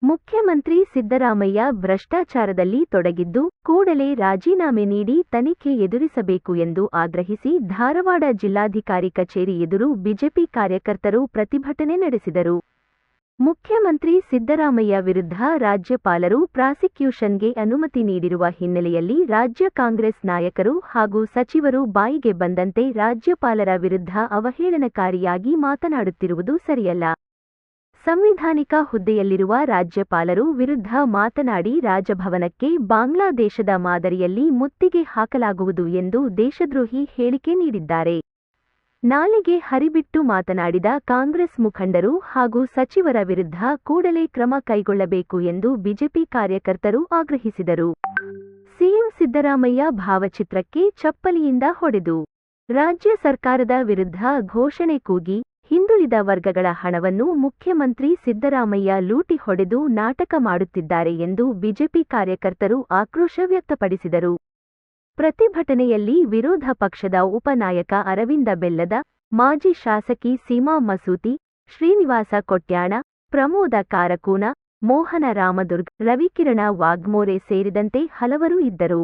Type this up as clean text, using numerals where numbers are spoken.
ಮುಖ್ಯಮಂತ್ರಿ ಸಿದ್ದರಾಮಯ್ಯ ಭ್ರಷ್ಟಾಚಾರದಲ್ಲಿ ತೊಡಗಿದ್ದು ಕೂಡಲೇ ರಾಜೀನಾಮೆ ನೀಡಿ ತನಿಖೆ ಎದುರಿಸಬೇಕು ಎಂದು ಆಗ್ರಹಿಸಿ ಧಾರವಾಡ ಜಿಲ್ಲಾಧಿಕಾರಿ ಕಚೇರಿ ಎದುರು ಬಿಜೆಪಿ ಕಾರ್ಯಕರ್ತರು ಪ್ರತಿಭಟನೆ ನಡೆಸಿದರು. ಮುಖ್ಯಮಂತ್ರಿ ಸಿದ್ದರಾಮಯ್ಯ ವಿರುದ್ಧ ರಾಜ್ಯಪಾಲರು ಪ್ರಾಸಿಕ್ಯೂಷನ್ಗೆ ಅನುಮತಿ ನೀಡಿರುವ ಹಿನ್ನೆಲೆಯಲ್ಲಿ ರಾಜ್ಯ ಕಾಂಗ್ರೆಸ್ ನಾಯಕರು ಹಾಗೂ ಸಚಿವರು ಬಾಯಿಗೆ ಬಂದಂತೆ ರಾಜ್ಯಪಾಲರ ವಿರುದ್ಧ ಅವಹೇಳನಕಾರಿಯಾಗಿ ಮಾತನಾಡುತ್ತಿರುವುದು ಸರಿಯಲ್ಲ. ಸಂವಿಧಾನಿಕ ಹುದ್ದೆಯಲ್ಲಿರುವ ರಾಜ್ಯಪಾಲರು ವಿರುದ್ಧ ಮಾತನಾಡಿ ರಾಜಭವನಕ್ಕೆ ಬಾಂಗ್ಲಾದೇಶದ ಮಾದರಿಯಲ್ಲಿ ಮುತ್ತಿಗೆ ಹಾಕಲಾಗುವುದು ಎಂದು ದೇಶದ್ರೋಹಿ ಹೇಳಿಕೆ ನೀಡಿದ್ದಾರೆ. ನಾಲಿಗೆ ಹರಿಬಿಟ್ಟು ಮಾತನಾಡಿದ ಕಾಂಗ್ರೆಸ್ ಮುಖಂಡರು ಹಾಗೂ ಸಚಿವರ ವಿರುದ್ಧ ಕೂಡಲೇ ಕ್ರಮ ಕೈಗೊಳ್ಳಬೇಕು ಎಂದು ಬಿಜೆಪಿ ಕಾರ್ಯಕರ್ತರು ಆಗ್ರಹಿಸಿದರು. ಸಿಎಂ ಸಿದ್ದರಾಮಯ್ಯ ಭಾವಚಿತ್ರಕ್ಕೆ ಚಪ್ಪಲಿಯಿಂದ ಹೊಡೆದು ರಾಜ್ಯ ಸರ್ಕಾರದ ವಿರುದ್ಧ ಘೋಷಣೆ ಕೂಗಿ ಹಿಂದುಳಿದ ವರ್ಗಗಳ ಹಣವನ್ನು ಮುಖ್ಯಮಂತ್ರಿ ಸಿದ್ದರಾಮಯ್ಯ ಲೂಟಿ ಹೊಡೆದು ನಾಟಕ ಮಾಡುತ್ತಿದ್ದಾರೆ ಎಂದು ಬಿಜೆಪಿ ಕಾರ್ಯಕರ್ತರು ಆಕ್ರೋಶ ವ್ಯಕ್ತಪಡಿಸಿದರು. ಪ್ರತಿಭಟನೆಯಲ್ಲಿ ವಿರೋಧ ಪಕ್ಷದ ಉಪನಾಯಕ ಅರವಿಂದ ಬೆಲ್ಲದ, ಮಾಜಿ ಶಾಸಕಿ ಸೀಮಾ ಮಸೂತಿ, ಶ್ರೀನಿವಾಸ ಕೊಟ್ಯಾಣ, ಪ್ರಮೋದ ಕಾರಕೂನ, ಮೋಹನ ರಾಮದುರ್ಗ್, ರವಿಕಿರಣ ವಾಗ್ಮೋರೆ ಸೇರಿದಂತೆ ಹಲವರು ಇದ್ದರು.